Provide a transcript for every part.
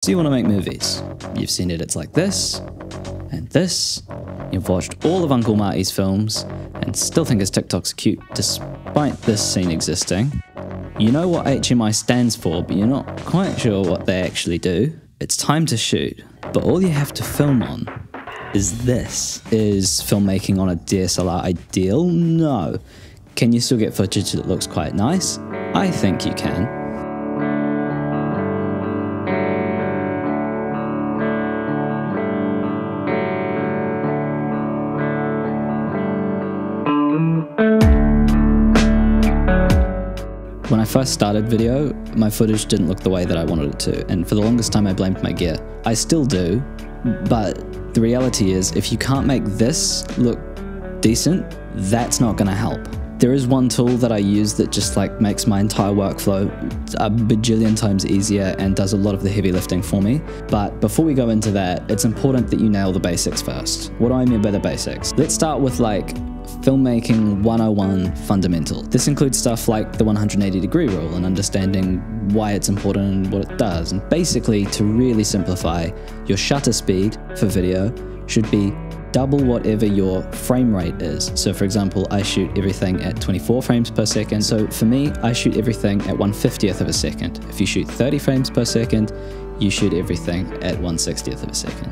So you want to make movies. You've seen edits like this, and this. You've watched all of Uncle Marty's films, and still think his TikTok's cute despite this scene existing. You know what HMI stands for, but you're not quite sure what they actually do. It's time to shoot, but all you have to film on is this. Is filmmaking on a DSLR ideal? No. Can you still get footage that looks quite nice? I think you can. When I first started video, my footage didn't look the way that I wanted it to, and for the longest time I blamed my gear. I still do, but the reality is if you can't make this look decent, that's not gonna help. There is one tool that I use that just like makes my entire workflow a bajillion times easier and does a lot of the heavy lifting for me. But before we go into that, it's important that you nail the basics first. What do I mean by the basics? Let's start with like filmmaking 101 fundamental. This includes stuff like the 180-degree rule and understanding why it's important and what it does. And basically, to really simplify, your shutter speed for video should be double whatever your frame rate is. So for example, I shoot everything at 24 frames per second. So for me, I shoot everything at 1/50th of a second. If you shoot 30 frames per second, you shoot everything at 1/60th of a second.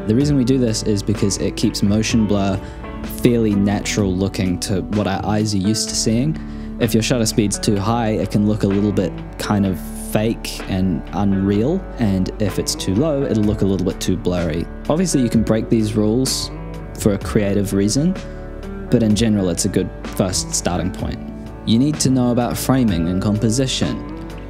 The reason we do this is because it keeps motion blur fairly natural looking to what our eyes are used to seeing. If your shutter speed's too high, it can look a little bit kind of fake and unreal, and if it's too low, it'll look a little bit too blurry. Obviously you can break these rules for a creative reason, but in general it's a good first starting point. You need to know about framing and composition,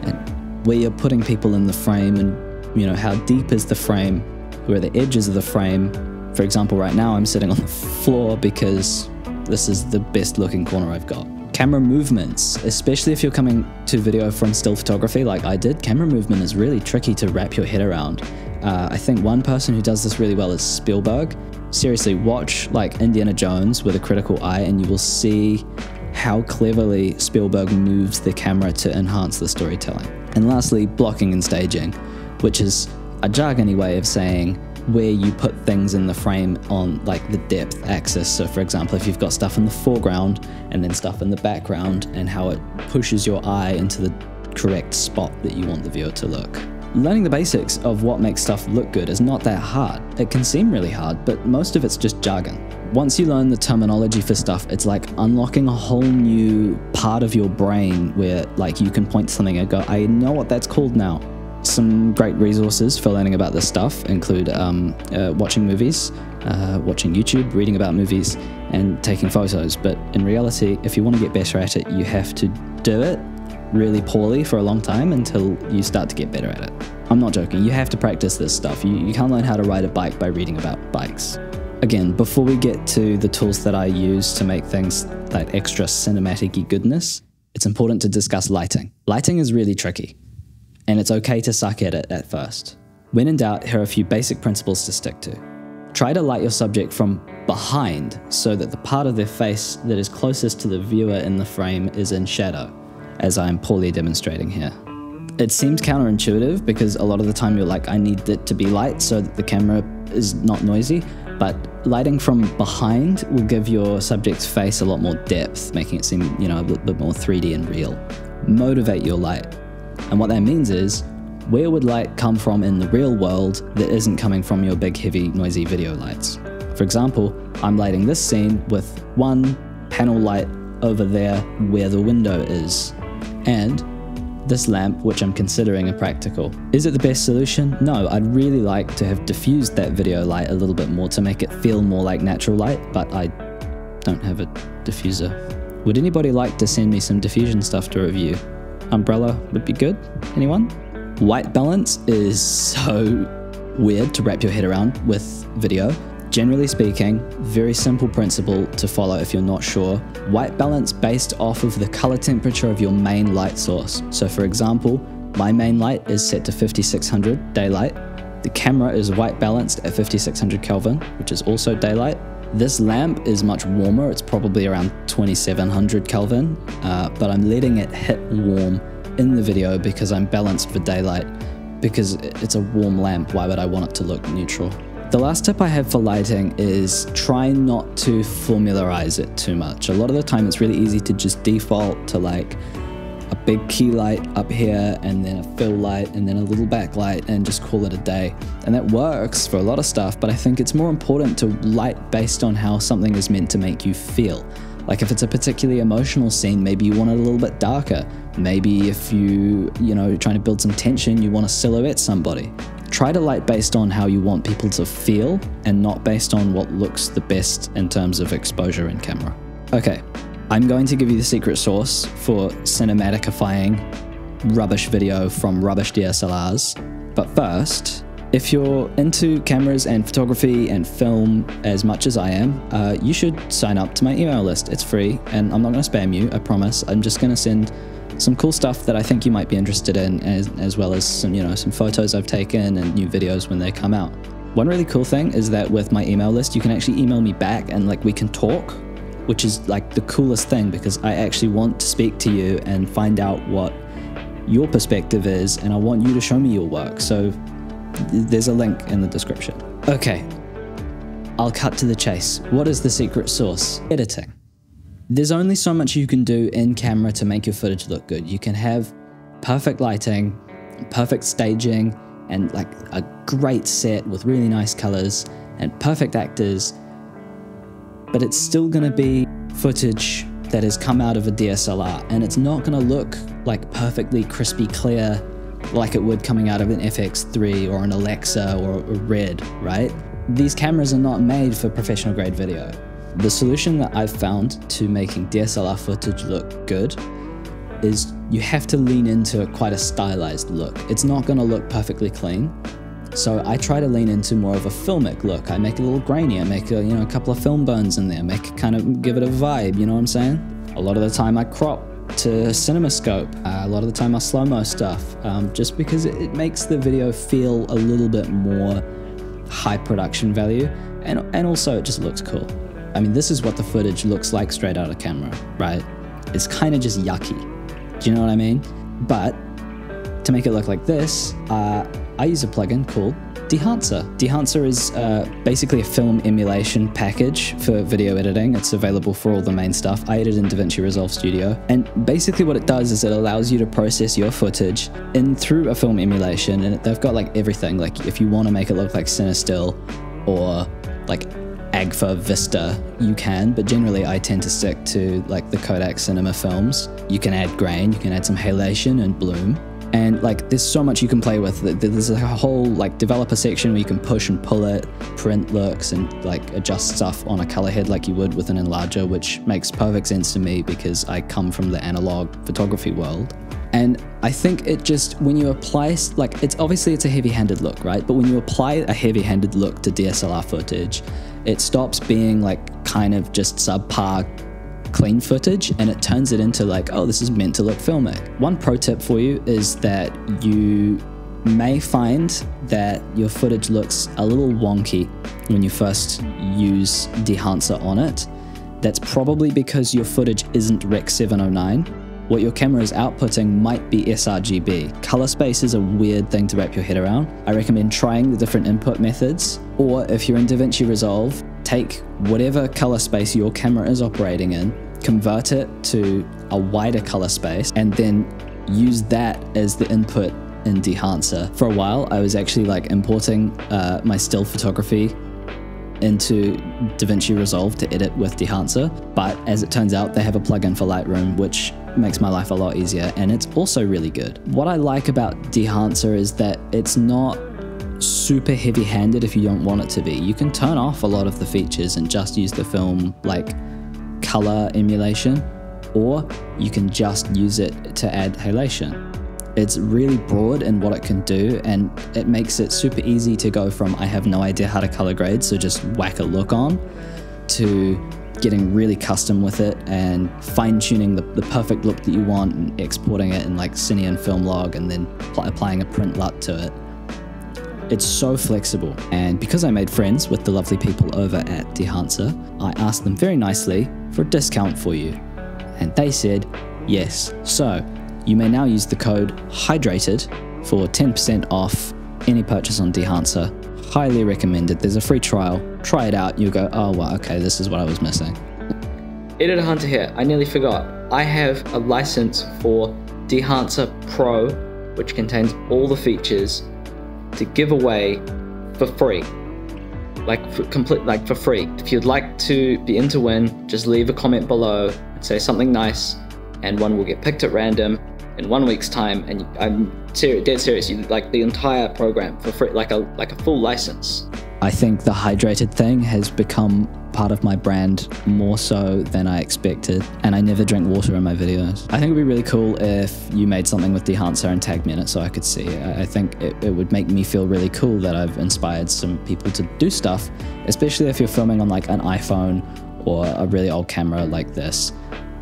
and where you're putting people in the frame, and you know, how deep is the frame, where are the edges of the frame. For example, right now I'm sitting on the floor because this is the best looking corner I've got. Camera movements, especially if you're coming to video from still photography like I did, camera movement is really tricky to wrap your head around. I think one person who does this really well is Spielberg. Seriously, watch like Indiana Jones with a critical eye and you will see how cleverly Spielberg moves the camera to enhance the storytelling. And lastly, blocking and staging, which is a jargony way of saying where you put things in the frame on like the depth axis. So for example, if you've got stuff in the foreground and then stuff in the background, and how it pushes your eye into the correct spot that you want the viewer to look. Learning the basics of what makes stuff look good is not that hard. It can seem really hard, but most of it's just jargon. Once you learn the terminology for stuff, it's like unlocking a whole new part of your brain where like you can point to something and go, I know what that's called now. Some great resources for learning about this stuff include watching movies, watching YouTube, reading about movies, and taking photos. But in reality, if you want to get better at it, you have to do it really poorly for a long time until you start to get better at it. I'm not joking, you have to practice this stuff. You can't learn how to ride a bike by reading about bikes. Again, before we get to the tools that I use to make things that extra cinematic-y goodness, it's important to discuss lighting. Lighting is really tricky, and it's okay to suck at it at first. When in doubt, here are a few basic principles to stick to. Try to light your subject from behind so that the part of their face that is closest to the viewer in the frame is in shadow, as I am poorly demonstrating here. It seems counterintuitive because a lot of the time you're like, I need it to be light so that the camera is not noisy, but lighting from behind will give your subject's face a lot more depth, making it seem, you know, a little bit more 3D and real. Motivate your light. And what that means is, where would light come from in the real world that isn't coming from your big, heavy, noisy video lights? For example, I'm lighting this scene with one panel light over there where the window is, and this lamp, which I'm considering a practical. Is it the best solution? No, I'd really like to have diffused that video light a little bit more to make it feel more like natural light, but I don't have a diffuser. Would anybody like to send me some diffusion stuff to review? Umbrella would be good. Anyone? White balance is so weird to wrap your head around with video. Generally speaking, very simple principle to follow if you're not sure. White balance based off of the color temperature of your main light source. So for example, my main light is set to 5600 daylight. The camera is white balanced at 5600 Kelvin, which is also daylight. This lamp is much warmer, it's probably around 2700 Kelvin, but I'm letting it hit warm in the video because I'm balanced for daylight. because it's a warm lamp. Why would I want it to look neutral? The last tip I have for lighting is try not to formularize it too much. A lot of the time it's really easy to just default to like a big key light up here and then a fill light and then a little backlight and just call it a day. And that works for a lot of stuff, but I think it's more important to light based on how something is meant to make you feel. Like if it's a particularly emotional scene, maybe you want it a little bit darker. Maybe if you're trying to build some tension, you want to silhouette somebody. Try to light based on how you want people to feel and not based on what looks the best in terms of exposure in camera. Okay, I'm going to give you the secret sauce for cinematicifying rubbish video from rubbish DSLRs. But first, if you're into cameras and photography and film as much as I am, you should sign up to my email list. It's free and I'm not going to spam you, I promise. I'm just going to send some cool stuff that I think you might be interested in, as well as some photos I've taken and new videos when they come out. One really cool thing is that with my email list, you can actually email me back and like we can talk, which is like the coolest thing because I actually want to speak to you and find out what your perspective is, and I want you to show me your work. So there's a link in the description. Okay, I'll cut to the chase. What is the secret sauce? Editing. There's only so much you can do in camera to make your footage look good. You can have perfect lighting, perfect staging, and like a great set with really nice colors and perfect actors, but it's still gonna be footage that has come out of a DSLR, and it's not gonna look like perfectly crispy clear like it would coming out of an FX3 or an Alexa or a Red, right? These cameras are not made for professional grade video. The solution that I've found to making DSLR footage look good is you have to lean into quite a stylized look. It's not going to look perfectly clean, so I try to lean into more of a filmic look. I make it a little grainy, I make a couple of film burns in there, give it a vibe, you know what I'm saying? A lot of the time I crop to CinemaScope, a lot of the time I slow-mo stuff, just because it makes the video feel a little bit more high production value, and also it just looks cool. I mean, this is what the footage looks like straight out of camera, right? It's kind of just yucky. Do you know what I mean? But to make it look like this, I use a plugin called Dehancer. Dehancer is basically a film emulation package for video editing. It's available for all the main stuff. I edit in DaVinci Resolve Studio. And basically what it does is it allows you to process your footage through a film emulation. And they've got like everything. Like if you want to make it look like CineStill or like Agfa Vista, you can, but generally I tend to stick to like the Kodak Cinema films. You can add grain, you can add some halation and bloom, and like there's so much you can play with. There's a whole like developer section where you can push and pull it, print looks, and like adjust stuff on a color head like you would with an enlarger, which makes perfect sense to me because I come from the analog photography world. And I think it just, when you apply, like it's a heavy-handed look, right? But when you apply a heavy-handed look to DSLR footage, it stops being like kind of just subpar clean footage and it turns it into like, oh, this is meant to look filmic. One pro tip for you is that you may find that your footage looks a little wonky when you first use Dehancer on it. That's probably because your footage isn't Rec 709. What your camera is outputting might be sRGB. Color space is a weird thing to wrap your head around. I recommend trying the different input methods, or if you're in DaVinci Resolve, take whatever color space your camera is operating in, convert it to a wider color space, and then use that as the input in Dehancer. For a while, I was actually like importing my still photography into DaVinci Resolve to edit with Dehancer, but as it turns out, they have a plugin for Lightroom, which makes my life a lot easier, and it's also really good. What I like about Dehancer is that it's not super heavy-handed if you don't want it to be. You can turn off a lot of the features and just use the film like color emulation, or you can just use it to add halation. It's really broad in what it can do, and it makes it super easy to go from I have no idea how to color grade, so just whack a look on, to getting really custom with it and fine-tuning the perfect look that you want and exporting it in like Cine and Film Log and then applying a print LUT to it. It's so flexible, and because I made friends with the lovely people over at Dehancer, I asked them very nicely for a discount for you, and they said yes. So you may now use the code HYDRATED for 10% off any purchase on Dehancer. Highly recommended. There's a free trial. Try it out. You'll go, oh, wow, okay, this is what I was missing. Editor Hunter here. I nearly forgot. I have a license for Dehancer Pro, which contains all the features, to give away for free. For free. If you'd like to be in to win, just leave a comment below and say something nice, and one will get picked at random in 1 week's time. And I'm dead serious. You like the entire program for free, like a full license. I think the hydrated thing has become part of my brand more so than I expected, and I never drink water in my videos. I think it would be really cool if you made something with Dehancer and tagged me in it so I could see. I think it would make me feel really cool that I've inspired some people to do stuff, especially if you're filming on like an iPhone or a really old camera like this.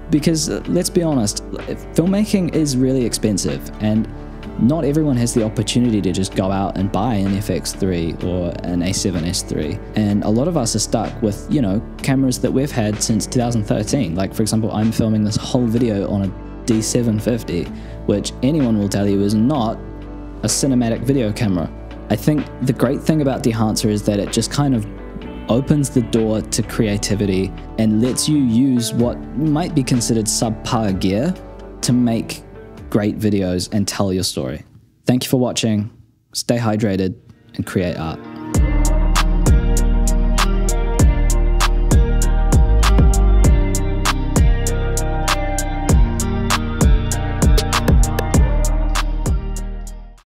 Because let's be honest, filmmaking is really expensive, and not everyone has the opportunity to just go out and buy an FX3 or an A7S III. And a lot of us are stuck with, you know, cameras that we've had since 2013. Like, for example, I'm filming this whole video on a D750, which anyone will tell you is not a cinematic video camera. I think the great thing about Dehancer is that it just kind of opens the door to creativity and lets you use what might be considered subpar gear to make great videos and tell your story. Thank you for watching. Stay hydrated and create art.